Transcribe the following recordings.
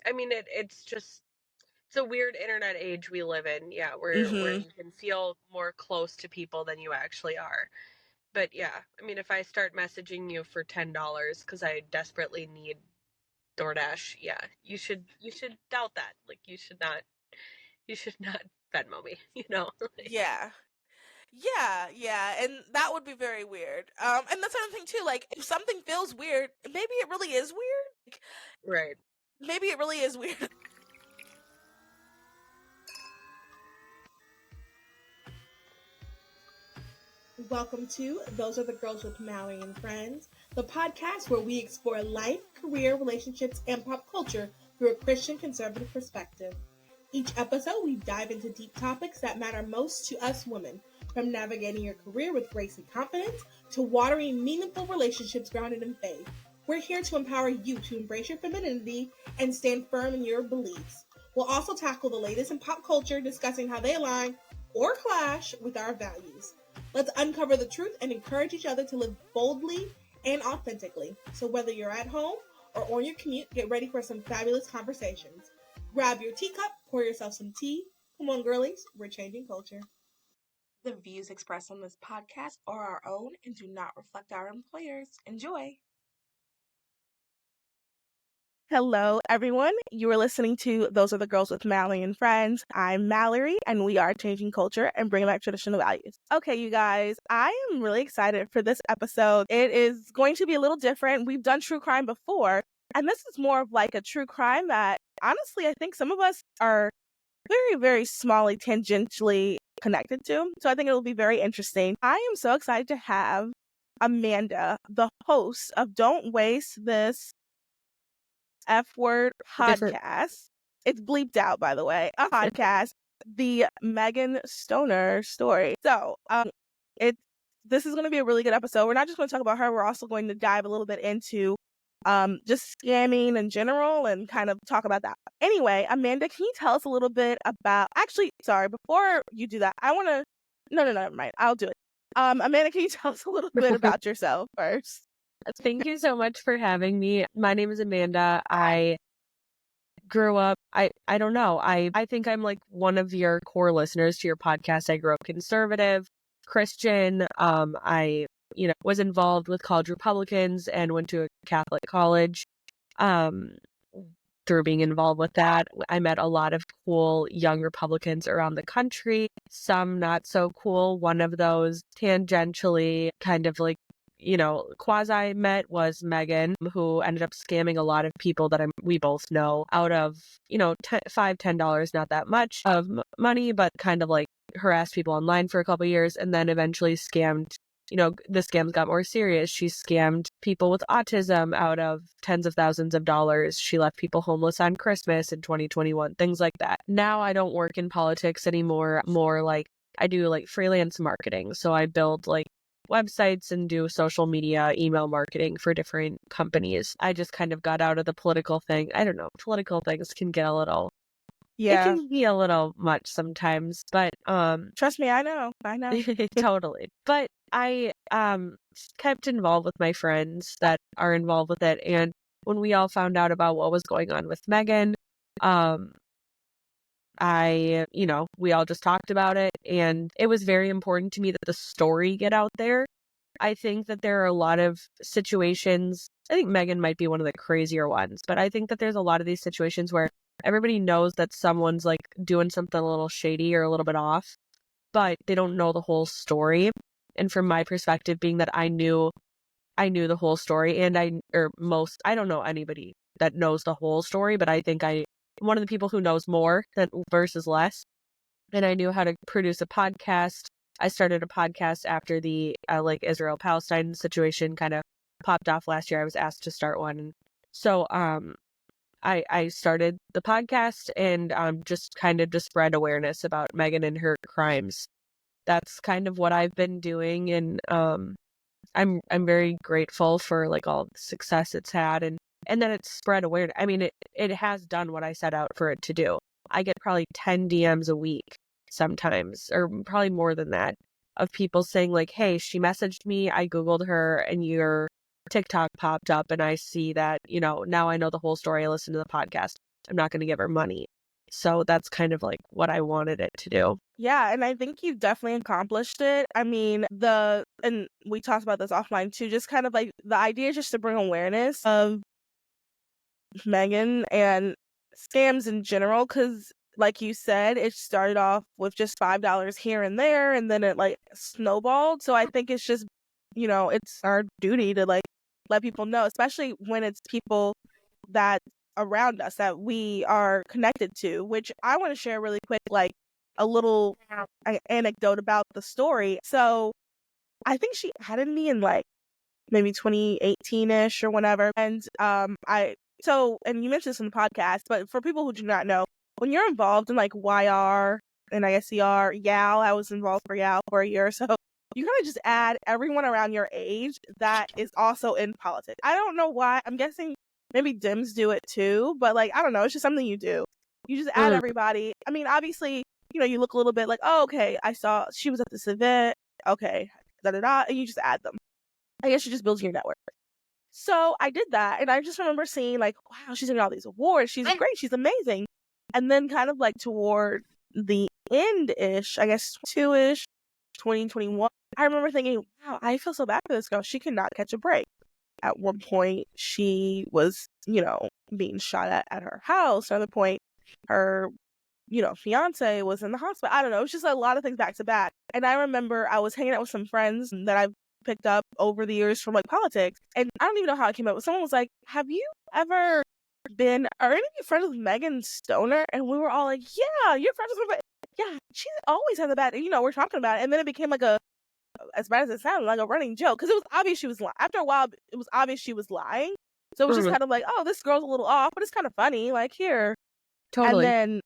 I mean, it's a weird internet age we live in. Yeah, where Mm-hmm. you can feel more close to people than you actually are. But yeah, I mean, if I start messaging you for $10 because I desperately need DoorDash, yeah, you should doubt that. Like you should not Venmo me. Yeah. Yeah, and that would be very weird. And that's another thing too. Like, if something feels weird, maybe it really is weird. Like, Right. maybe it really is weird. Welcome to Those Are the Girls with Mallory and Friends, the podcast where we explore life, career, relationships, and pop culture through a Christian conservative perspective. Each episode, we dive into deep topics that matter most to us women, from navigating your career with grace and confidence to watering meaningful relationships grounded in faith. We're here to empower you to embrace your femininity and stand firm in your beliefs. We'll also tackle the latest in pop culture, discussing how they align or clash with our values. Let's uncover the truth and encourage each other to live boldly and authentically. So whether you're at home or on your commute, get ready for some fabulous conversations. Grab your teacup, pour yourself some tea. Come on, girlies, we're changing culture. The views expressed on this podcast are our own and do not reflect our employers. Enjoy. Hello, everyone. You are listening to Those Are the Girls with Mallory and Friends. I'm Mallory, and we are changing culture and bringing back traditional values. Okay, you guys, I am really excited for this episode. It is going to be a little different. We've done true crime before, and this is more of like a true crime that, honestly, I think some of us are very, very smallly, tangentially connected to. So I think it'll be very interesting. I am so excited to have Amanda, the host of Don't Waste This F-word podcast. It's bleeped out, by the way. A podcast, the Megan Stoner story. So, this is going to be a really good episode. We're not just going to talk about her. We're also going to dive a little bit into just scamming in general and kind of talk about that. Anyway, Amanda, can you tell us a little bit about? Actually, sorry. Before you do that, I want to. No, never mind. I'll do it. Amanda, can you tell us a little bit about yourself first? Thank you so much for having me. My name is Amanda. I grew up, I don't know. I think I'm like one of your core listeners to your podcast. I grew up conservative, Christian. I, was involved with college Republicans and went to a Catholic college. Through being involved with that, I met a lot of cool young Republicans around the country, some not so cool. One of those tangentially kind of like, quasi met was Megan, who ended up scamming a lot of people that we both know out of, $5-10, not that much of money, but kind of like harassed people online for a couple of years and then eventually scammed. The scams got more serious. She scammed people with autism out of tens of thousands of dollars. She left people homeless on Christmas in 2021, things like that. Now I don't work in politics anymore. More like I do like freelance marketing. So I build like websites and do social media, email marketing for different companies. I just kind of got out of the political thing. I don't know. Political things can get it can be a little much sometimes, but trust me, I know. totally. But I kept involved with my friends that are involved with it, and when we all found out about what was going on with Megan, we all just talked about it, and it was very important to me that the story get out there. I think that there are a lot of situations, I think Megan might be one of the crazier ones, but I think that there's a lot of these situations where everybody knows that someone's like doing something a little shady or a little bit off, but they don't know the whole story. And from my perspective, being that I knew the whole story, and I don't know anybody that knows the whole story, but I think I'm one of the people who knows more than versus less. And I knew how to produce a podcast. I started a podcast after the Israel-Palestine situation kind of popped off last year. I was asked to start one. So I started the podcast and just kind of to spread awareness about Megan and her crimes. That's kind of what I've been doing, and I'm very grateful for like all the success it's had, and then it's spread awareness. I mean, it has done what I set out for it to do. I get probably 10 DMs a week sometimes, or probably more than that, of people saying like, hey, she messaged me, I Googled her, and your TikTok popped up, and I see that, now I know the whole story. I listened to the podcast. I'm not going to give her money. So that's kind of like what I wanted it to do. Yeah, and I think you've definitely accomplished it. I mean, and we talked about this offline too, just kind of like the idea is just to bring awareness of Megan and scams in general, because like you said, it started off with just $5 here and there, and then it like snowballed. So I think it's just, it's our duty to like let people know, especially when it's people that around us that we are connected to, which I want to share really quick, like a little anecdote about the story. So I think she added me in like maybe 2018-ish or whatever. And and you mentioned this in the podcast, but for people who do not know, when you're involved in like YR and ISCR, YAL, I was involved for YAL for a year or so, you kind of just add everyone around your age that is also in politics. I don't know why. I'm guessing maybe Dims do it too, but like, I don't know. It's just something you do. You just add everybody. I mean, obviously, you look a little bit like, oh, okay, I saw she was at this event. Okay, da-da-da, and you just add them. I guess you just build your network. So I did that, and I just remember seeing like, wow, she's getting all these awards. She's great. She's amazing. And then kind of like toward the end-ish, I guess 2-ish, 2021, I remember thinking, wow, I feel so bad for this girl. She cannot catch a break. At one point, she was, being shot at her house. Another point, her, fiance was in the hospital. I don't know. It was just a lot of things back to back. And I remember I was hanging out with some friends that I've picked up over the years from like politics, and I don't even know how it came up, but someone was like, have you ever are any of you friends with Megan Stoner? And we were all like, yeah, you're friends with her. Yeah, she always had the bad, we're talking about it. And then it became like as bad as it sounded, like a running joke, because it was obvious she was lying. After a while, it was obvious she was lying. So it was just kind of like, oh, this girl's a little off, but it's kind of funny, like, here. Totally. And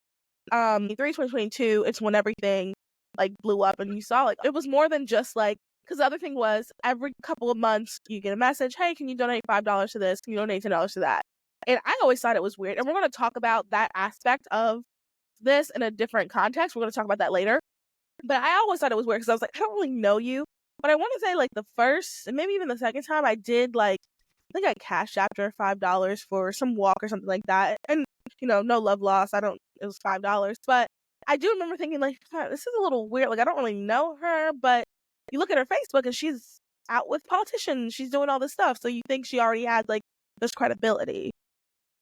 then 2022, it's when everything like blew up, and you saw like it was more than just like, because the other thing was every couple of months you get a message, hey, can you donate $5 to this? Can you donate $10 to that? And I always thought it was weird. And we're going to talk about that aspect of this in a different context. We're going to talk about that later. But I always thought it was weird because I was like, I don't really know you. But I want to say like the first and maybe even the second time I did, like, I think I cashed after $5 for some walk or something like that. And, no love lost. It was $5. But I do remember thinking like, this is a little weird. Like, I don't really know her, but you look at her Facebook and she's out with politicians. She's doing all this stuff. So you think she already had like this credibility.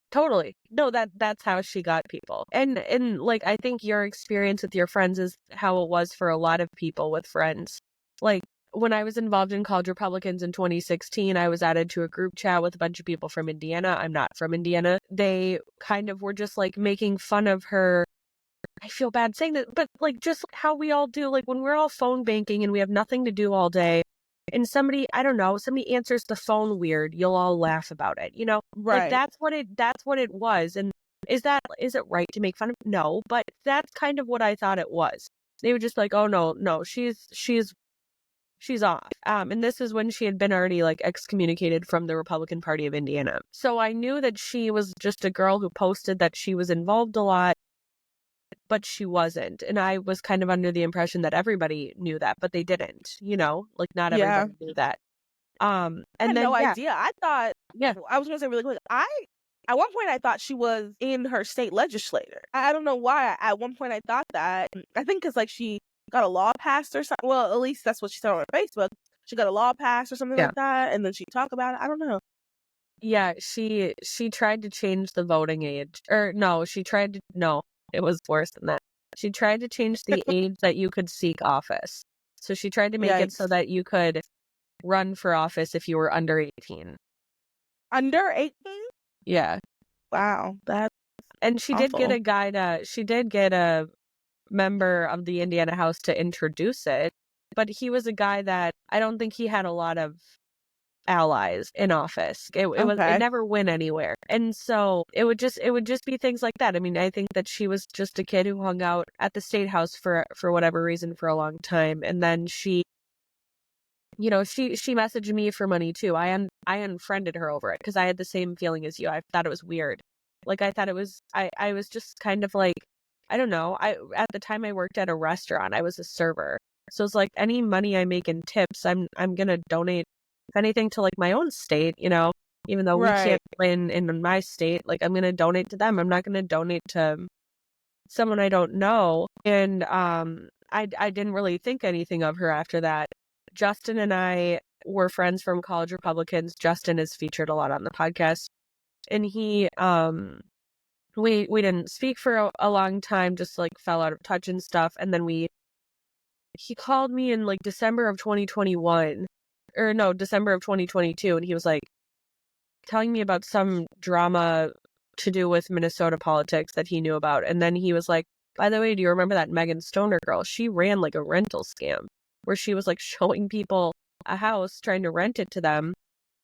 Totally. No, that's how she got people. And like, I think your experience with your friends is how it was for a lot of people with friends. Like, when I was involved in College Republicans in 2016, I was added to a group chat with a bunch of people from Indiana. I'm not from Indiana. They kind of were just like making fun of her. I feel bad saying that, but like just how we all do, like when we're all phone banking and we have nothing to do all day, and somebody answers the phone weird, you'll all laugh about it, Right. Like that's what it was. And is it right to make fun of? No, but that's kind of what I thought it was. They were just like, oh no, she's off. And this is when she had been already like excommunicated from the Republican Party of Indiana. So I knew that she was just a girl who posted that she was involved a lot, but she wasn't. And I was kind of under the impression that everybody knew that, but they didn't, like not everybody knew that. And I had then no idea. I thought, yeah, I was going to say really quick, at one point I thought she was in her state legislature. I don't know why. At one point I thought that. I think because like she got a law passed or something. Well, at least that's what she said on her Facebook. She got a law passed or something like that, and then she talked about it. I don't know. Yeah, she tried to change the voting age. Or no, it was worse than that. She tried to change the age that you could seek office. So she tried to make it so that you could run for office if you were under 18. Under 18? Yeah. Wow, that's And she awful. she did get a member of the Indiana House to introduce it, but he was a guy that I don't think he had a lot of allies in office. It never went anywhere. And so it would just be things like that. I mean, I think that she was just a kid who hung out at the state house for whatever reason for a long time, and then she messaged me for money too. I unfriended her over it because I had the same feeling as you. I thought it was weird. Like, I thought it was I was just kind of like, I don't know. At the time I worked at a restaurant. I was a server. So it's like any money I make in tips, I'm gonna donate, if anything, to like my own state, even though we can't win in my state. Like, I'm going to donate to them. I'm not going to donate to someone I don't know. And I didn't really think anything of her after that. Justin and I were friends from College Republicans. Justin is featured a lot on the podcast. And he, we didn't speak for a long time, just like fell out of touch and stuff. And then he called me in like December of 2021, or no, December of 2022. And he was like telling me about some drama to do with Minnesota politics that he knew about. And then he was like, by the way, do you remember that Megan Stoner girl? She ran like a rental scam where she was like showing people a house, trying to rent it to them.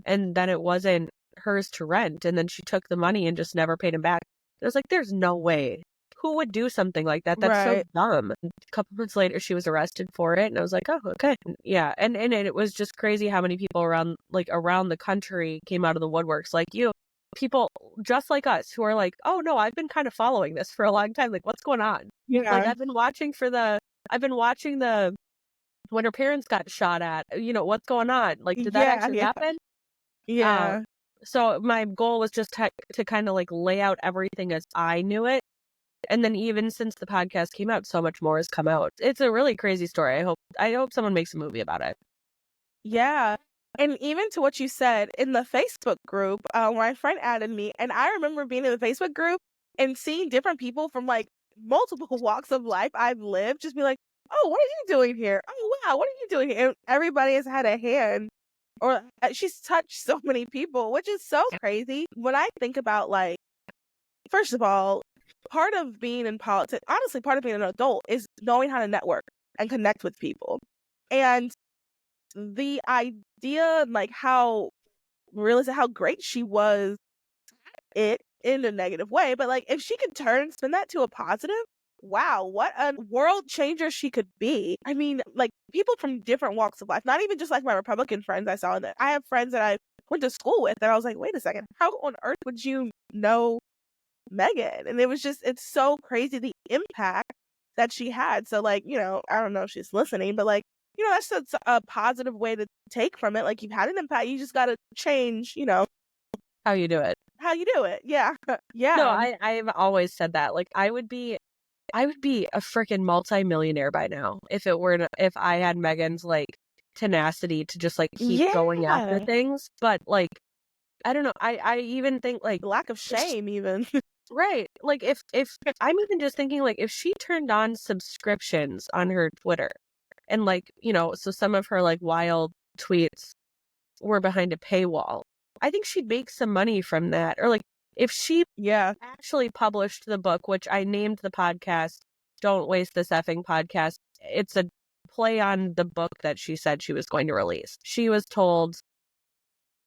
And then it wasn't hers to rent. And then she took the money and just never paid him back. I was like, there's no way. Who would do something like that? That's so dumb. A couple months later, she was arrested for it. And I was like, oh, okay. Yeah. And it was just crazy how many people around the country came out of the woodworks. Like people just like us who are like, oh no, I've been kind of following this for a long time. Like, what's going on? Yeah. Like, I've been watching the when her parents got shot at, what's going on? Like, did that actually happen? Yeah. So my goal was just to kind of like lay out everything as I knew it. And then even since the podcast came out, so much more has come out. It's a really crazy story. I hope someone makes a movie about it. Yeah. And even to what you said in the Facebook group, my friend added me, and I remember being in the Facebook group and seeing different people from like multiple walks of life I've lived just be like, oh, what are you doing here? Oh, wow, what are you doing here? And everybody has had a hand, or she's touched so many people, which is so crazy. When I think about, like, first of all, part of being in politics, honestly, part of being an adult is knowing how to network and connect with people. And the idea, like, how realistic, how great she was it in a negative way, but like if she could spin that to a positive, wow, what a world changer she could be. I mean, like, people from different walks of life, not even just like my Republican friends I saw in that. I have friends that I went to school with that I was like, wait a second, how on earth would you know Megan? And it's so crazy the impact that she had. So like, I don't know if she's listening, but like, that's a positive way to take from it. Like, you've had an impact, you just got to change, how you do it. Yeah. Yeah. No, I've always said that. Like, I would be a freaking multimillionaire by now if I had Megan's like tenacity to just like keep going after things. But like, I don't know. I even think like lack of shame even. Right. Like if I'm even just thinking like if she turned on subscriptions on her Twitter and like, so some of her like wild tweets were behind a paywall, I think she'd make some money from that. Or like if she actually published the book, which I named the podcast Don't Waste This Effing Podcast. It's a play on the book that she said she was going to release. She was told,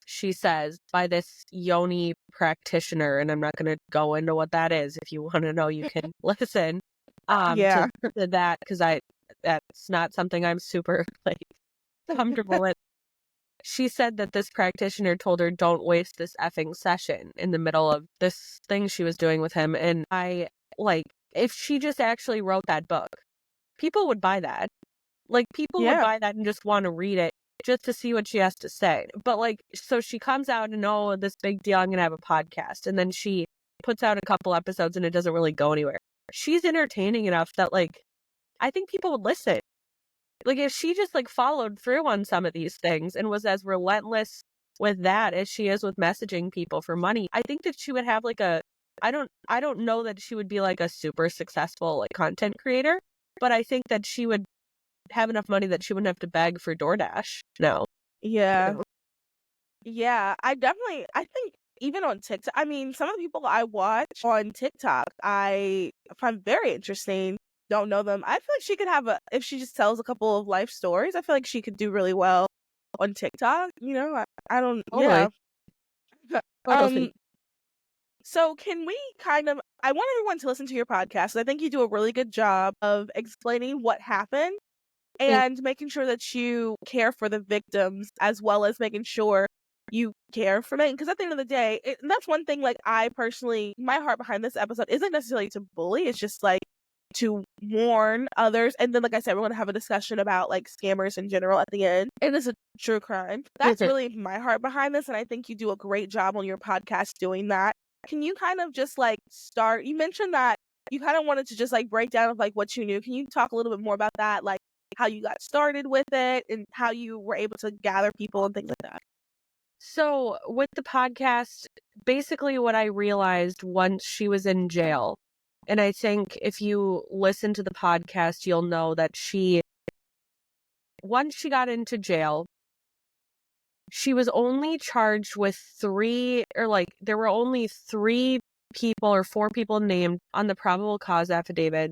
she says, by this yoni practitioner, and I'm not going to go into what that is. If you want to know, you can listen to that, because that's not something I'm super like comfortable with. She said that this practitioner told her, don't waste this effing session in the middle of this thing she was doing with him. And I, like, if she just actually wrote that book, people would buy that. Like, people would buy that and just want to read it just to see what she has to say. But, like, so she comes out and, oh, this big deal, I'm going to have a podcast. And then she puts out a couple episodes and it doesn't really go anywhere. She's entertaining enough that, like, I think people would listen. Like, if she just, like, followed through on some of these things and was as relentless with that as she is with messaging people for money, I think that she would have, like, I don't know that she would be, like, a super successful, like, content creator, but I think that she would have enough money that she wouldn't have to beg for DoorDash. No. Yeah. Yeah, I think even on TikTok, I mean, some of the people I watch on TikTok, I find very interesting. Don't know them. I feel like she could if she just tells a couple of life stories, I feel like she could do really well on TikTok. I don't, Totally. yeah. So can we I want everyone to listen to your podcast. I think you do a really good job of explaining what happened and making sure that you care for the victims, as well as making sure you care for Megan. Because at the end of the day, that's one thing, like, I personally, my heart behind this episode isn't necessarily to bully. It's just like to warn others. And then, like I said, we're going to have a discussion about like scammers in general at the end. And it's a true crime. That's really my heart behind this. And I think you do a great job on your podcast doing that. Can you kind of just like start? You mentioned that you kind of wanted to just like break down of like what you knew. Can you talk a little bit more about that? Like how you got started with it and how you were able to gather people and things like that? So with the podcast, basically what I realized once she was in jail, and I think if you listen to the podcast, you'll know that once she got into jail, she was only charged with there were only 3 people or 4 people named on the probable cause affidavit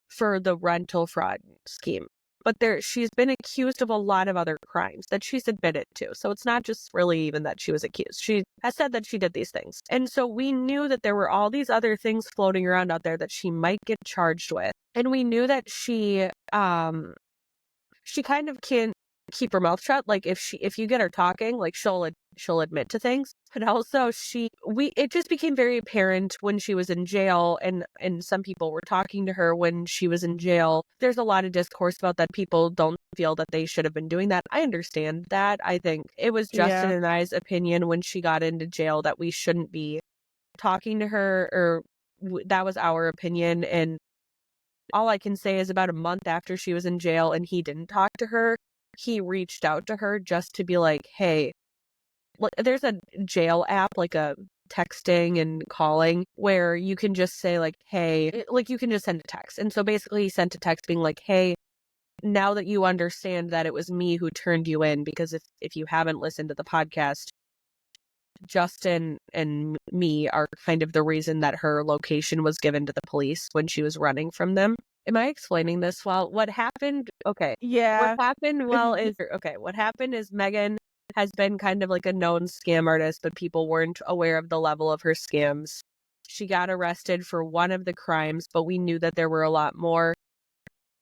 for the rental fraud scheme. But she's been accused of a lot of other crimes that she's admitted to. So it's not just really even that she was accused. She has said that she did these things. And so we knew that there were all these other things floating around out there that she might get charged with. And we knew that she kind of can't keep her mouth shut. Like if you get her talking, like she'll admit to things. But also it just became very apparent when she was in jail, and some people were talking to her when she was in jail. There's a lot of discourse about that people don't feel that they should have been doing that. I understand that. I think it was Justin and I's opinion when she got into jail that we shouldn't be talking to her, or that was our opinion. And all I can say is about a month after she was in jail and he didn't talk to her, he reached out to her just to be like, hey, look, there's a jail app, like a texting and calling, where you can just say like, hey, like you can just send a text. And so basically he sent a text being like, hey, now that you understand that it was me who turned you in, because if you haven't listened to the podcast, Justin and me are kind of the reason that her location was given to the police when she was running from them. Am I explaining this well? What happened? Okay. Yeah. What happened is Megan has been kind of like a known scam artist, but people weren't aware of the level of her scams. She got arrested for one of the crimes, but we knew that there were a lot more.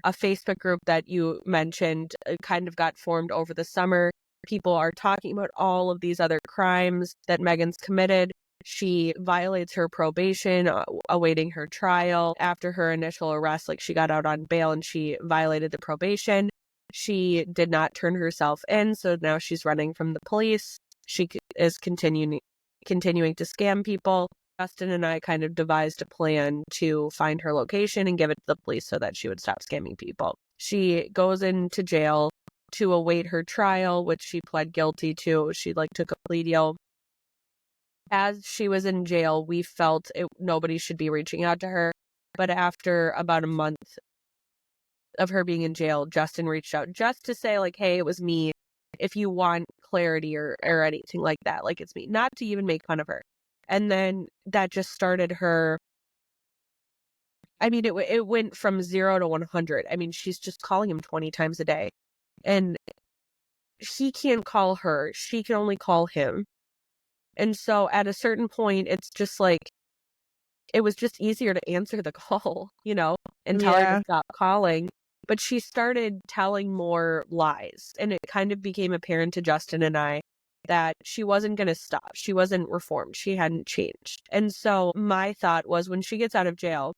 A Facebook group that you mentioned kind of got formed over the summer. People are talking about all of these other crimes that Megan's committed. She violates her probation, awaiting her trial. After her initial arrest, like she got out on bail and she violated the probation. She did not turn herself in, so now she's running from the police. She is continuing to scam people. Justin and I kind of devised a plan to find her location and give it to the police so that she would stop scamming people. She goes into jail to await her trial, which she pled guilty to. She took a plea deal. As she was in jail, we felt nobody should be reaching out to her. But after about a month of her being in jail, Justin reached out just to say like, hey, it was me. If you want clarity or anything like that, like it's me, not to even make fun of her. And then that just started her. I mean, it went from 0 to 100. I mean, she's just calling him 20 times a day. And he can't call her. She can only call him. And so at a certain point, it's just like, it was just easier to answer the call, and tell her to stop calling. But she started telling more lies. And it kind of became apparent to Justin and I that she wasn't going to stop. She wasn't reformed. She hadn't changed. And so my thought was, when she gets out of jail,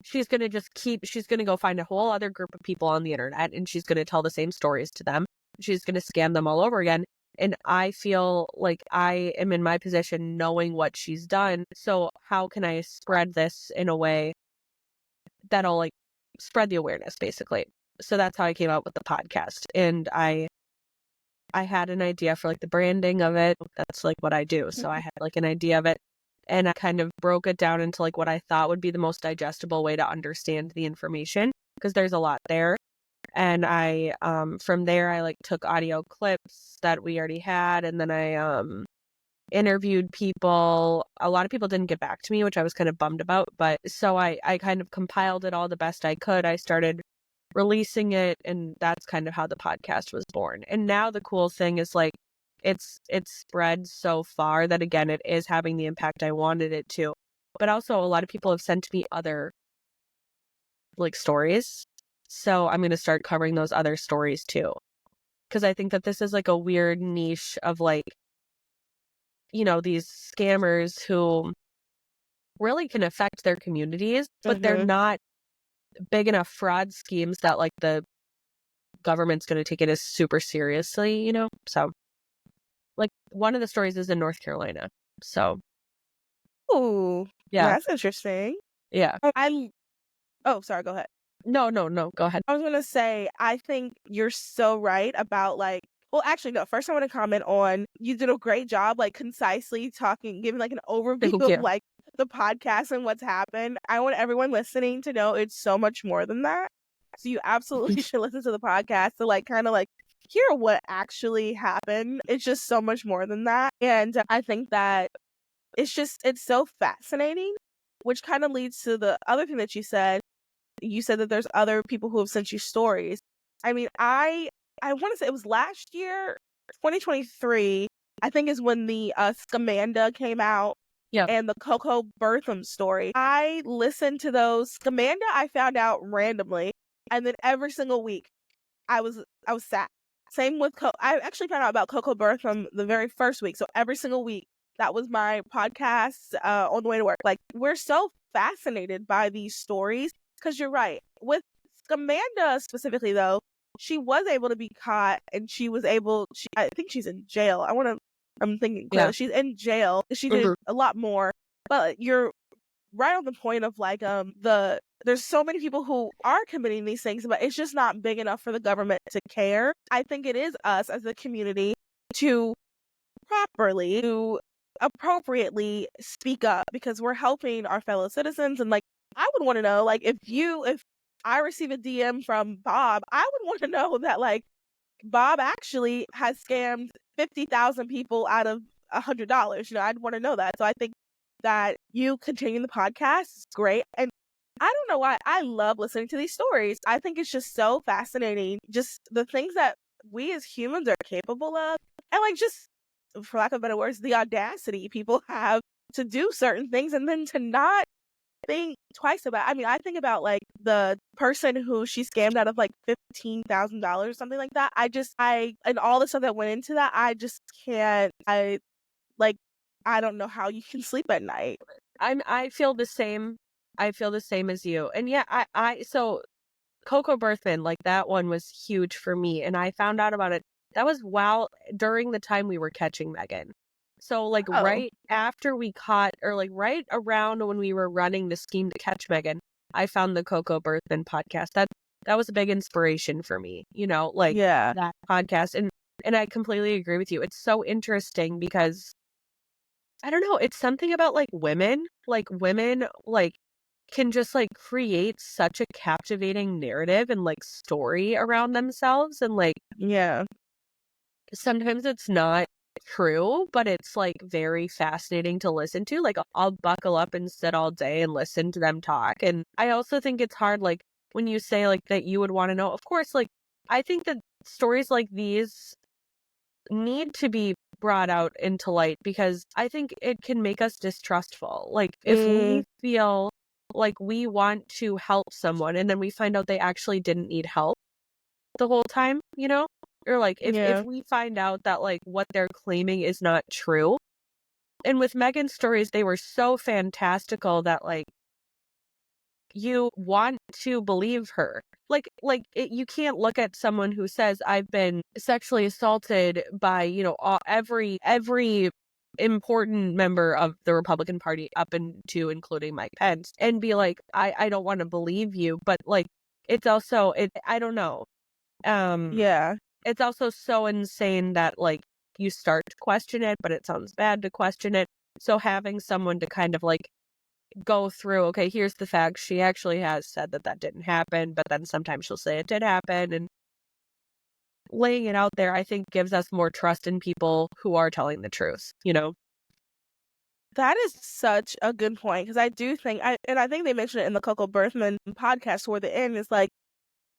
she's going to go find a whole other group of people on the internet, and she's going to tell the same stories to them. She's going to scam them all over again. And I feel like I am in my position knowing what she's done. So how can I spread this in a way that'll spread the awareness, basically? So that's how I came out with the podcast. And I had an idea for the branding of it. That's what I do. So I had an idea of it. And I kind of broke it down into what I thought would be the most digestible way to understand the information, because there's a lot there. And I, from there, I took audio clips that we already had, and then I interviewed people. A lot of people didn't get back to me, which I was kind of bummed about. But so I kind of compiled it all the best I could. I started releasing it, and that's kind of how the podcast was born. And now the cool thing is it's spread so far that, again, it is having the impact I wanted it to. But also a lot of people have sent me other stories. So I'm going to start covering those other stories too. Because I think that this is a weird niche of these scammers who really can affect their communities, but they're Mm-hmm. not big enough fraud schemes that like the government's going to take it as super seriously, So, like, one of the stories is in North Carolina. So, Ooh, yeah, that's interesting. yeah. Oh, sorry, go ahead. No, no, no, go ahead. I was gonna say, I think you're so right about like, well, actually, no. First, I want to comment on you did a great job, like concisely talking, giving like an overview Thank of you. like the podcast and what's happened. I want everyone listening to know it's so much more than that. So you absolutely should listen to the podcast to like kind of like hear what actually happened. It's just so much more than that, and I think that it's so fascinating, which kind of leads to the other thing that you said that there's other people who have sent you stories. I mean, I want to say it was last year, 2023, I think is when the Scamanda came out Yeah. and the Coco Bertham story. I listened to those. Scamanda I found out randomly, and then every single week I was sad. Same with I actually found out about Coco Bertham the very first week. So every single week that was my podcast on the way to work. Like we're so fascinated by these stories because you're right. With Scamanda specifically though, she was able to be caught and I think she's in jail. I'm thinking Yeah. clearly. She's in jail. She did Mhm. a lot more. But you're right on the point of like there's so many people who are committing these things, but it's just not big enough for the government to care. I think it is us as a community to appropriately speak up because we're helping our fellow citizens. And like I would want to know, like if I receive a DM from Bob, I would want to know that like Bob actually has scammed 50,000 people out of $100. I'd want to know that. So I think that you continuing the podcast is great. And I don't know why I love listening to these stories. I think it's just so fascinating. Just the things that we as humans are capable of. And like just for lack of better words, the audacity people have to do certain things and then to not think twice about. I mean, I think about like the person who she scammed out of like $15,000, something like that. I and all the stuff that went into that. I just can't. Like I don't know how you can sleep at night. I feel the same. I feel the same as you. And yeah, so Coco Berthman, like that one was huge for me. And I found out about it. That was during the time we were catching Megan. So like Oh right after we caught, or like right around when we were running the scheme to catch Megan, I found the Coco Berthman podcast. That was a big inspiration for me, like yeah, that podcast. And I completely agree with you. It's so interesting because I don't know, it's something about like women like can just like create such a captivating narrative and like story around themselves, and like yeah, sometimes it's not true, but it's like very fascinating to listen to. Like I'll buckle up and sit all day and listen to them talk. And I also think it's hard, like when you say like that you would want to know, of course, like I think that stories like these need to be brought out into light because I think it can make us distrustful. Like if mm, we feel like we want to help someone and then we find out they actually didn't need help the whole time, or like if yeah, we find out that like what they're claiming is not true. And with Megan's stories, they were so fantastical that like you want to believe her. You can't look at someone who says I've been sexually assaulted by, every important member of the Republican Party up into including Mike Pence and be like, I don't want to believe you. But like, it's also, I don't know. Um, yeah. it's also so insane that like you start to question it, but it sounds bad to question it. So having someone to kind of like go through, okay, here's the facts. She actually has said that didn't happen, but then sometimes she'll say it did happen. And laying it out there, I think, gives us more trust in people who are telling the truth. That is such a good point because I do think I think they mentioned it in the Coco Berthman podcast toward the end. It's like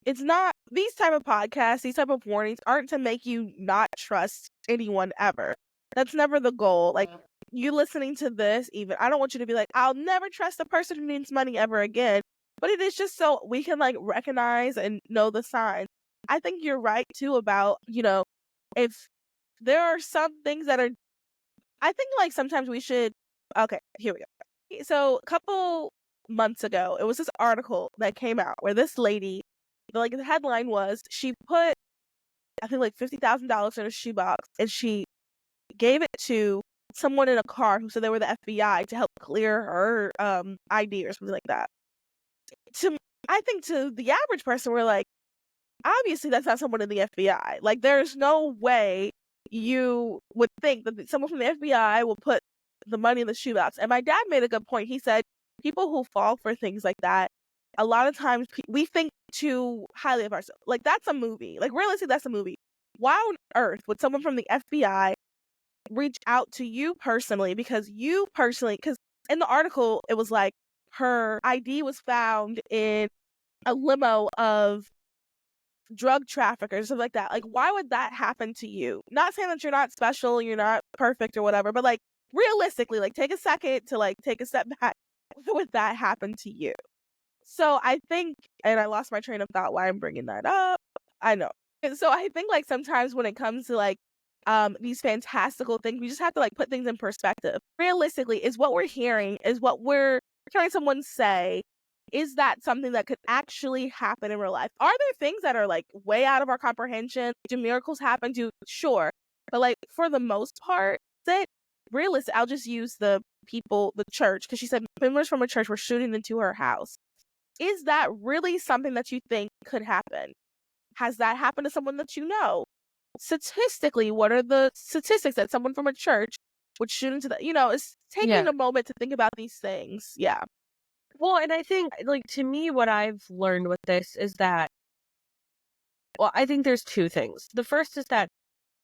it's not these type of podcasts, these type of warnings aren't to make you not trust anyone ever. That's never the goal. Like you listening to this, even I don't want you to be like, I'll never trust a person who needs money ever again. But it is just so we can like recognize and know the signs. I think you're right too about, if there are some things that are I think like sometimes we should okay, here we go. So a couple months ago, it was this article that came out where this lady, the headline was she put, I think, like $50,000 in a shoebox, and she gave it to someone in a car who said they were the FBI to help clear her ID or something like that. I think to the average person, we're like, obviously that's not someone in the FBI. Like, there's no way you would think that someone from the FBI will put the money in the shoebox. And my dad made a good point. He said people who fall for things like that, a lot of times we think too highly of ourselves. Like, that's a movie. Like, realistically, that's a movie. Why on earth would someone from the FBI reach out to you personally? Because in the article, it was like her ID was found in a limo of drug traffickers, stuff like that. Like, why would that happen to you? Not saying that you're not special, you're not perfect or whatever, but like, realistically, like, take a second to like take a step back. Why would that happen to you? So I think, and I lost my train of thought why I'm bringing that up. I know. And so I think, like, sometimes when it comes to like these fantastical things, we just have to like put things in perspective. Realistically, is what we're hearing, is what we're hearing someone say, is that something that could actually happen in real life? Are there things that are like way out of our comprehension? Do miracles happen? Sure. But like, for the most part, that realistic, I'll just use the church, because she said members from a church were shooting into her house. Is that really something that you think could happen? Has that happened to someone that you know? Statistically, what are the statistics that someone from a church would shoot into the, it's taking Yeah. a moment to think about these things. Yeah. Well, and I think, like, to me, what I've learned with this is that, well, I think there's two things. The first is that,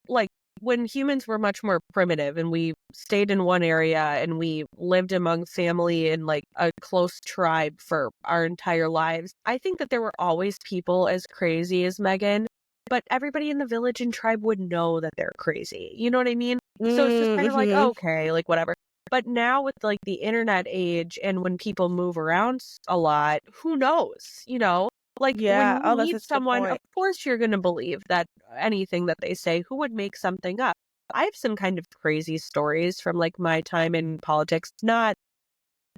like, when humans were much more primitive and we stayed in one area and we lived among family and like a close tribe for our entire lives, I think that there were always people as crazy as Megan, but everybody in the village and tribe would know that they're crazy. You know what I mean? So it's just kind of like, Mm-hmm. okay, like whatever. But now with like the internet age and when people move around a lot, who knows, you know? Like, when Yeah. you Oh, that's meet such a good someone, of point. course you're going to believe that anything that they say. Who would make something up? I have some kind of crazy stories from like my time in politics, not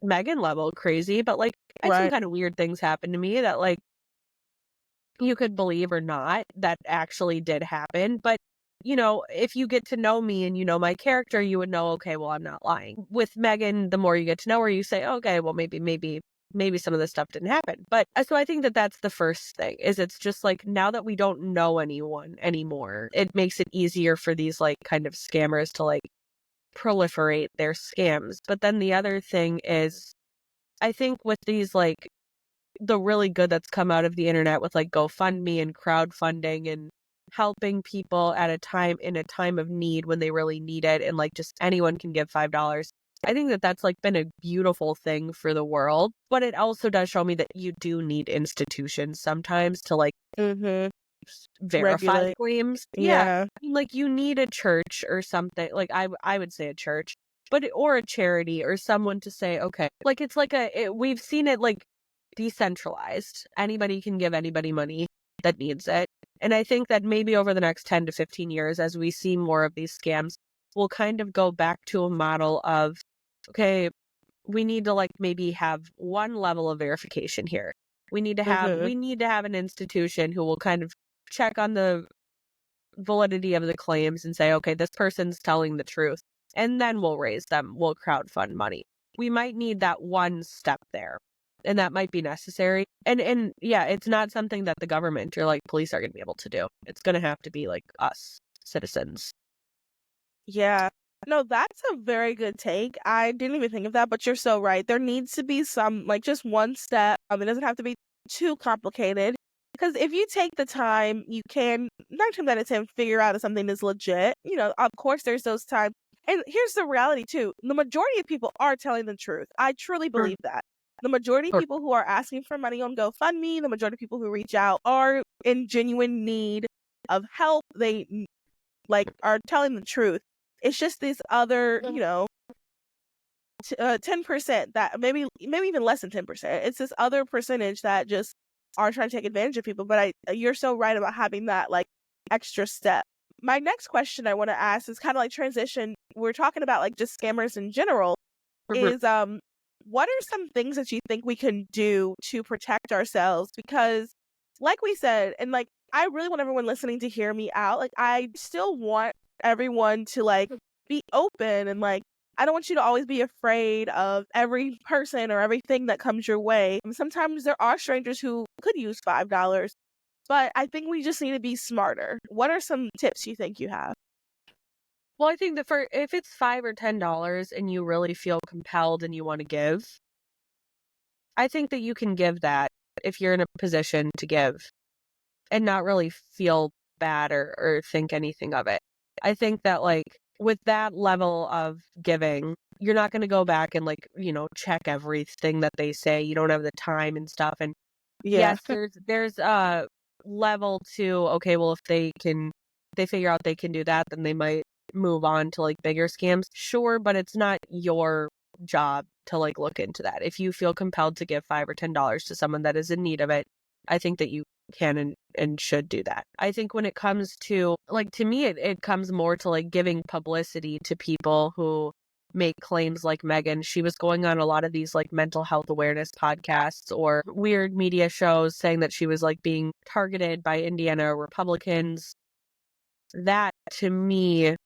Megan level crazy, but like I had some Right. kind of weird things happen to me that like you could believe or not that actually did happen. But if you get to know me and you know my character, you would know, okay, well, I'm not lying. With Megan, the more you get to know her, you say, okay, well, maybe some of this stuff didn't happen. But so I think that that's the first thing, is it's just like, now that we don't know anyone anymore, it makes it easier for these like kind of scammers to like proliferate their scams. But then the other thing is, I think with these like the really good that's come out of the internet with like GoFundMe and crowdfunding and helping people at a time of need when they really need it, and like just anyone can give $5. I think that that's like been a beautiful thing for the world, but it also does show me that you do need institutions sometimes to like Mm-hmm. verify Regulate. claims. Yeah. Yeah. I mean, like, you need a church or something. Like, I would say a church, but or a charity or someone to say, okay, like, it's like we've seen it like decentralized. Anybody can give anybody money that needs it. And I think that maybe over the next 10 to 15 years, as we see more of these scams, we'll kind of go back to a model of, okay, we need to like maybe have one level of verification here. Mm-hmm. We need to have an institution who will kind of check on the validity of the claims and say, okay, this person's telling the truth. And then we'll raise them. We'll crowdfund money. We might need that one step there. And that might be necessary. And yeah, it's not something that the government or like police are going to be able to do. It's going to have to be like us, citizens. Yeah. No, that's a very good take. I didn't even think of that, but you're so right. There needs to be some, like, just one step. It doesn't have to be too complicated. Because if you take the time, you can, 9 times out of 10, figure out if something is legit. Of course, there's those times. And here's the reality, too. The majority of people are telling the truth. I truly Sure. believe that. The majority of Sure. people who are asking for money on GoFundMe, the majority of people who reach out are in genuine need of help. They, like, are telling the truth. It's just this other, 10% that maybe even less than 10%. It's this other percentage that just are trying to take advantage of people. But you're so right about having that like extra step. My next question I want to ask is kind of like transition. We're talking about like just scammers in general. Mhm. Is what are some things that you think we can do to protect ourselves? Because, like we said, and like, I really want everyone listening to hear me out. Like, I still want everyone to like be open and like, I don't want you to always be afraid of every person or everything that comes your way. And sometimes there are strangers who could use $5, but I think we just need to be smarter. What are some tips you think you have? Well, I think that for if it's $5 or $10 and you really feel compelled and you want to give, I think that you can give that if you're in a position to give and not really feel bad or think anything of it. I think that like with that level of giving, you're not going to go back and like, check everything that they say. You don't have the time and stuff. And Yeah. yes, there's a level to, okay, well, if they figure out they can do that, then they might move on to like bigger scams. Sure, but it's not your job to like look into that. If you feel compelled to give $5 or $10 to someone that is in need of it, I think that you can and should do that. I think when it comes to like, to me, it comes more to like giving publicity to people who make claims like Megan. She was going on a lot of these like mental health awareness podcasts or weird media shows saying that she was like being targeted by Indiana Republicans. That to me,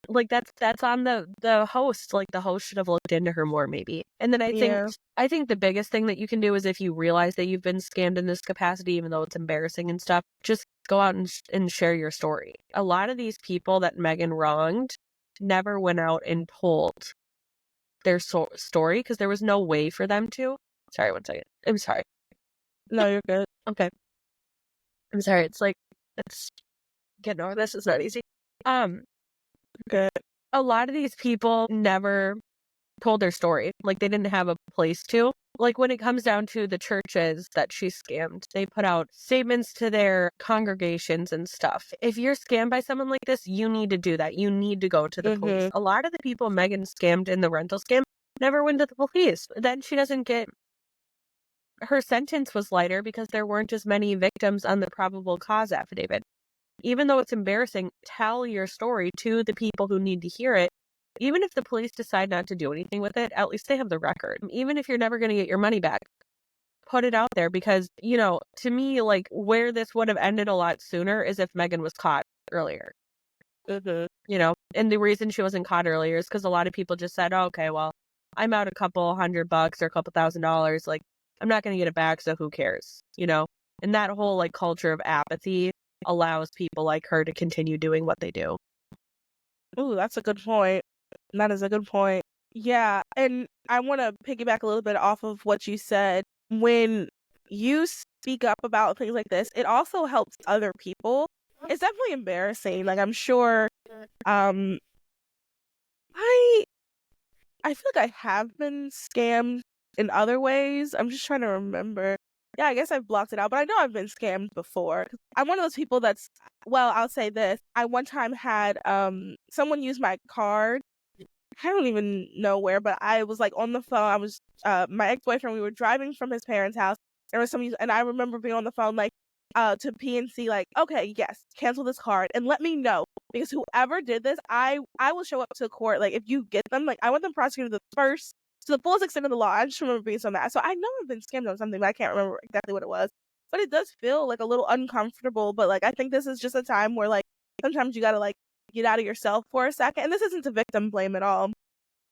like that's on the host. Like the host should have looked into her more maybe. And then Yeah. I think the biggest thing that you can do is if you realize that you've been scammed in this capacity, even though it's embarrassing and stuff, just go out and share your story. A lot of these people that Megan wronged never went out and told their story because there was no way for them to. Sorry, one second. I'm sorry. No, you're good. Okay. I'm sorry. It's like it's getting over this. It's not easy. Good. A lot of these people never told their story. Like they didn't have a place to. Like when it comes down to the churches that she scammed, they put out statements to their congregations and stuff. If you're scammed by someone like this, you need to do that. You need to go to the police. A lot of the people Megan scammed in the rental scam never went to the police. Then she doesn't get her sentence was lighter because there weren't as many victims on the probable cause affidavit. Even though it's embarrassing, tell your story to the people who need to hear it. Even if the police decide not to do anything with it, at least they have the record. Even if you're never going to get your money back, put it out there because, to me, like where this would have ended a lot sooner is if Megan was caught earlier. And the reason she wasn't caught earlier is because a lot of people just said, oh, okay, well, I'm out a couple $100 or a couple $1,000. Like, I'm not going to get it back, so who cares? And that whole like culture of apathy allows people like her to continue doing what they do. Ooh, that's a good point. That is a good point. Yeah, and I want to piggyback a little bit off of what you said. When you speak up about things like this, it also helps other people. It's definitely embarrassing. Like I'm sure I I feel like I have been scammed in other ways. I'm just trying to remember. Yeah, I guess I've blocked it out, but I know I've been scammed before. I'm one of those people that's, well, I'll say this. I one time had someone use my card. I don't even know where, but I was like on the phone. I was my ex-boyfriend, we were driving from his parents' house. There was some, and I remember being on the phone like to PNC like, okay, yes, cancel this card and let me know because whoever did this, I will show up to court. Like if you get them, like I want them prosecuted to the fullest extent of the law. I just remember being so mad. So I know I've been scammed on something, but I can't remember exactly what it was. But it does feel like a little uncomfortable. But like I think this is just a time where like sometimes you gotta like get out of yourself for a second. And this isn't a victim blame at all.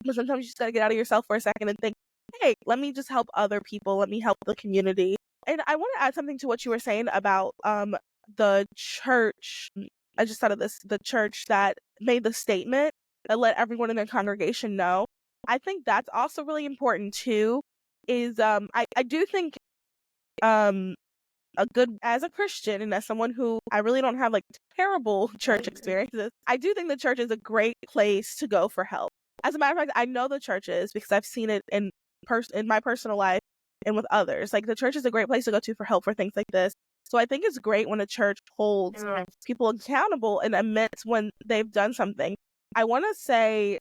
But sometimes you just gotta get out of yourself for a second and think, hey, let me just help other people. Let me help the community. And I want to add something to what you were saying about the church. I just thought of this, the church that made the statement that let everyone in their congregation know. I think that's also really important too, is I do think a good, as a Christian and as someone who I really don't have like terrible church experiences, I do think the church is a great place to go for help. As a matter of fact, I know the church is because I've seen it in my personal life and with others. Like the church is a great place to go to for help for things like this. So I think it's great when a church holds people accountable and admits when they've done something. I want to say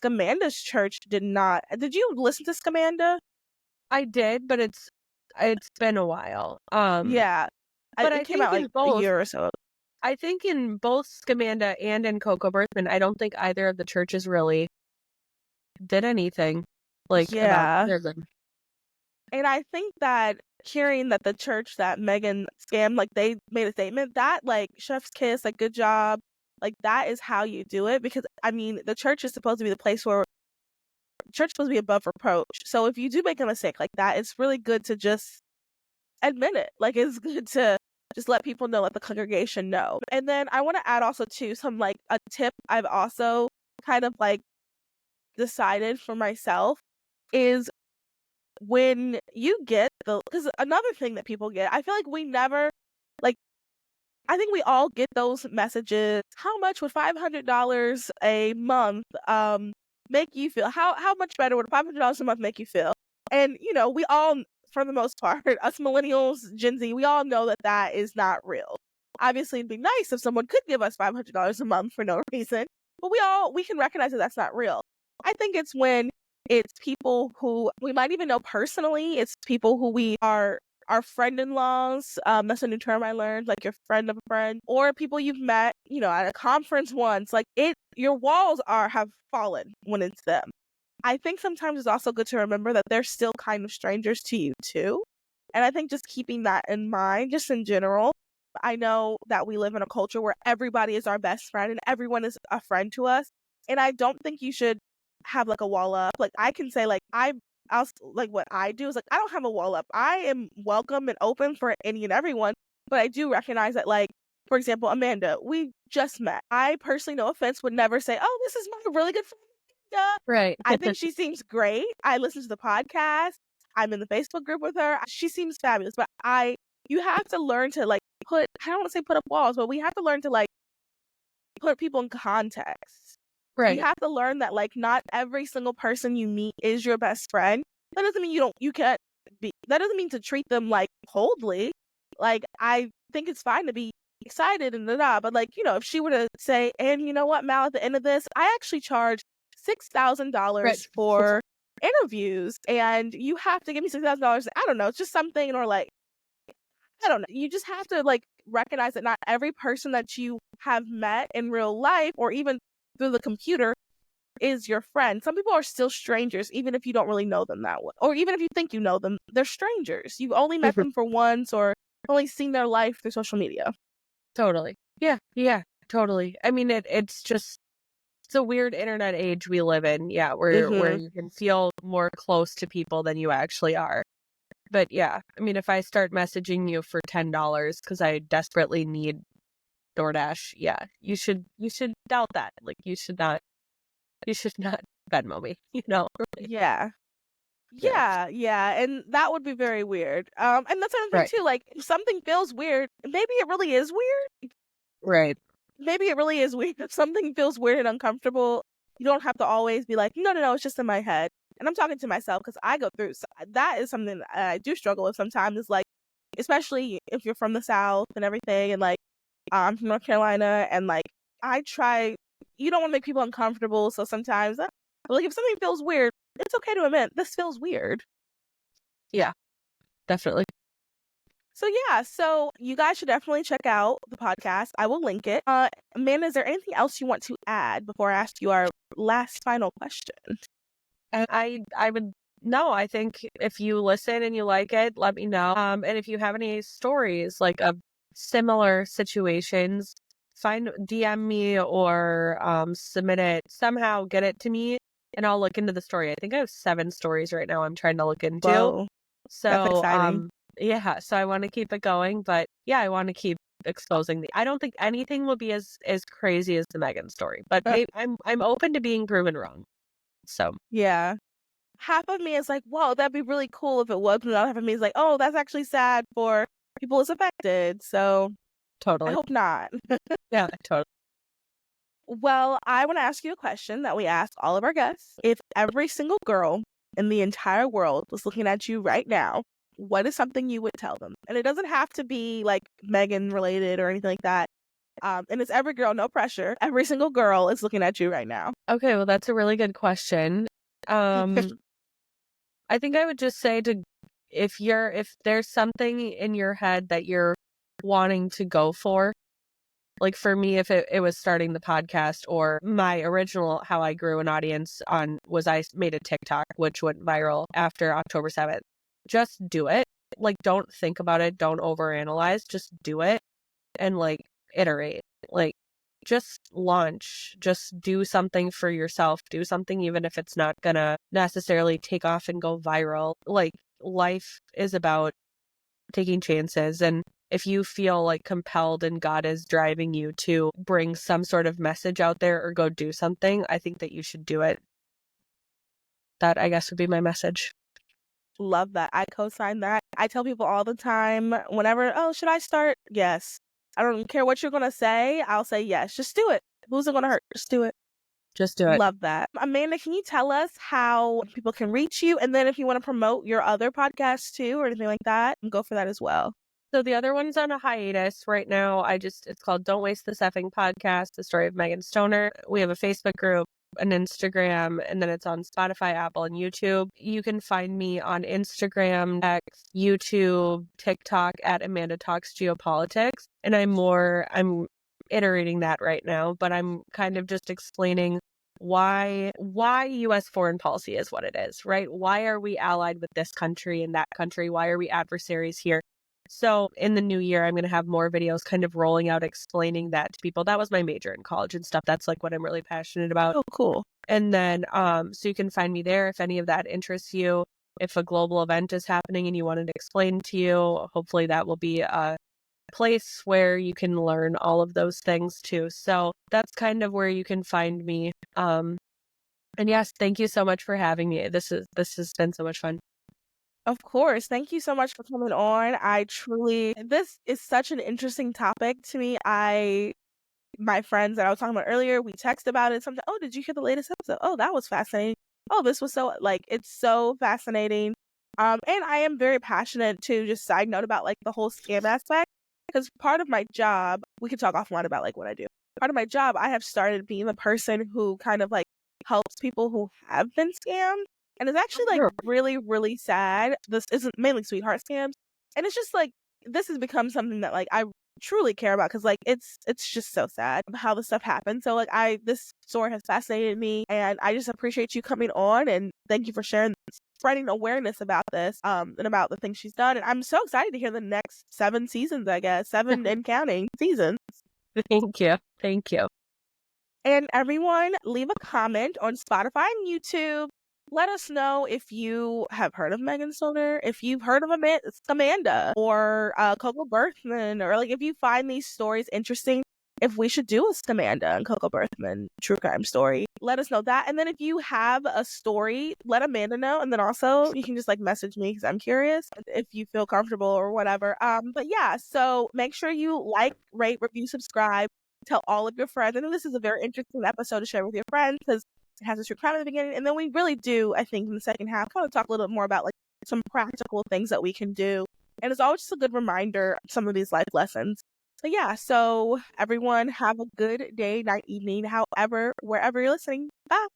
Scamanda's church did not. Did you listen to Scamanda? I did, but it's been a while. Yeah. But It I came out think like in a both, year or so. I think in both Scamanda and in Coco Berthman, I don't think either of the churches really did anything. like about Yeah. Megan. And I think that hearing that the church that Megan scammed, like they made a statement that like chef's kiss, like good job, like that is how you do it. Because I mean, the church is supposed to be the place where church is supposed to be above reproach. So if you do make a mistake like that, it's really good to just admit it. Like it's good to just let people know, let the congregation know. And then I want to add also too some like a tip I've also kind of like decided for myself is when you get because another thing that people get, I feel like we never, like, I think we all get those messages. How much would $500 a month make you feel? How much better would $500 a month make you feel? And you know, we all, for the most part, us millennials, Gen Z, we all know that that is not real. Obviously, it'd be nice if someone could give us $500 a month for no reason, but we can recognize that that's not real. I think it's when it's people who we might even know personally. It's people who we are our friend-in-laws. That's a new term I learned, like your friend of a friend, or people you've met, you know, at a conference once. Like your walls have fallen when it's them. I think sometimes it's also good to remember that they're still kind of strangers to you too. And I think just keeping that in mind, just in general, I know that we live in a culture where everybody is our best friend and everyone is a friend to us. And I don't think you should have like a wall up. Like I can say like like what I do is like I don't have a wall up. I am welcome and open for any and everyone, but I do recognize that, like, for example, Amanda, we just met. I personally, no offense, would never say, "Oh, this is my really good friend Amanda." Right. I think she seems great. I listen to the podcast. I'm in the Facebook group with her. She seems fabulous, but you have to learn to like I don't want to say put up walls, but we have to learn to like put people in context. We Right. have to learn that like not every single person you meet is your best friend. That doesn't mean you can't be, that doesn't mean to treat them like coldly. Like I think it's fine to be excited and but like, you know, if she were to say, and you know what, Mal, at the end of this, I actually charge Right. $6,000 for interviews and you have to give me $6,000. I don't know, it's just something, or like, I don't know. You just have to like recognize that not every person that you have met in real life or even through the computer is your friend. Some people are still strangers, even if you don't really know them that well. Or even if you think you know them, they're strangers. You've only met them for once or only seen their life through social media. Totally. Yeah. Yeah. Totally. I mean, it's a weird internet age we live in. Yeah, where Mm-hmm. you can feel more close to people than you actually are. But yeah, I mean, if I start messaging you for $10 because I desperately need DoorDash, yeah, you should doubt that. Like you should not Venmo me. You know. Yeah. Yeah. Yeah. And that would be very weird. And that's another thing Right. too, like if something feels weird, maybe it really is weird. Right. Maybe it really is weird. If something feels weird and uncomfortable, you don't have to always be like, no, it's just in my head. And I'm talking to myself because I go through that is something that I do struggle with sometimes. Is like, especially if you're from the South and everything, and like I'm from North Carolina, and like I try. You don't want to make people uncomfortable, so sometimes, like if something feels weird, it's okay to admit this feels weird. Yeah. Definitely. So yeah, so you guys should definitely check out the podcast. I will link it. Amanda, is there anything else you want to add before I ask you our last final question? I would no, I think if you listen and you like it, let me know. And if you have any stories like of similar situations, DM me or submit it somehow, get it to me, and I'll look into the story. I think I have 7 stories right now I'm trying to look into. Whoa, that's So exciting. yeah, so I want to keep it going, but yeah, I want to keep exposing I don't think anything will be as crazy as the Megan story, but maybe I'm open to being proven wrong. So Yeah. Half of me is like, whoa, that'd be really cool if it was, but the other half of me is like, oh, that's actually sad for people who's affected. So I totally. hope not. Yeah, totally. Well, I want to ask you a question that we ask all of our guests. If every single girl in the entire world was looking at you right now, what is something you would tell them? And it doesn't have to be like Megan related or anything like that. And it's every girl, no pressure. Every single girl is looking at you right now. Okay, well, that's a really good question. I think I would just say to if there's something in your head that you're wanting to go for, Like for me, if it was starting the podcast, or my original how I grew an audience on was I made a TikTok, which went viral after October 7th. Just do it. Like, don't think about it. Don't overanalyze. Just do it and like iterate. Like, just launch. Just do something for yourself. Do something even if it's not gonna necessarily take off and go viral. Like, life is about taking chances, and if you feel like compelled and God is driving you to bring some sort of message out there or go do something, I think that you should do it. That, I guess, would be my message. Love that. I co-sign that. I tell people all the time, whenever, oh, should I start? Yes. I don't care what you're going to say. I'll say yes. Just do it. Who's it going to hurt? Just do it. Just do it. Love that. Amanda, can you tell us how people can reach you? And then if you want to promote your other podcasts too or anything like that, go for that as well. So the other one's on a hiatus right now. It's called Don't Waste This Effing Podcast, the story of Megan Stoner. We have a Facebook group, an Instagram, and then it's on Spotify, Apple, and YouTube. You can find me on Instagram, X, YouTube, TikTok at Amanda Talks Geopolitics. And I'm iterating that right now, but I'm kind of just explaining why U.S. foreign policy is what it is, right? Why are we allied with this country and that country? Why are we adversaries here? So in the new year, I'm going to have more videos kind of rolling out, explaining that to people. That was my major in college and stuff. That's like what I'm really passionate about. Oh, cool. And then, so you can find me there if any of that interests you. If a global event is happening and you want it explained to you, hopefully that will be a place where you can learn all of those things too. So that's kind of where you can find me. And yes, thank you so much for having me. This has been so much fun. Of course. Thank you so much for coming on. This is such an interesting topic to me. My friends that I was talking about earlier, we text about it sometimes. Oh, did you hear the latest episode? Oh, that was fascinating. Oh, this was so, like, it's so fascinating. And I am very passionate too, just side note about like the whole scam aspect, because part of my job, we could talk offline about like what I do. Part of my job, I have started being the person who kind of like helps people who have been scammed. And it's actually like really, really sad. This isn't mainly sweetheart scams. And it's just like, this has become something that like I truly care about, because like it's just so sad how this stuff happens. So like this story has fascinated me, and I just appreciate you coming on, and thank you for sharing, spreading awareness about this and about the things she's done. And I'm so excited to hear the next 7 seasons, I guess 7 and counting seasons. Thank you. And everyone, leave a comment on Spotify and YouTube. Let us know if you have heard of Megan Stoner, if you've heard of Amanda or Coco Berthman, or like if you find these stories interesting, if we should do a Amanda and Coco Berthman true crime story. Let us know that. And then if you have a story, let Amanda know. And then also you can just like message me, because I'm curious if you feel comfortable or whatever. But yeah, so make sure you like, rate, review, subscribe, tell all of your friends. I know this is a very interesting episode to share with your friends, because it has a true crime at the beginning, and then we really do, I think, in the second half, kind of talk a little bit more about like some practical things that we can do. And it's always just a good reminder of some of these life lessons. So yeah, so everyone have a good day, night, evening, however, wherever you're listening. Bye.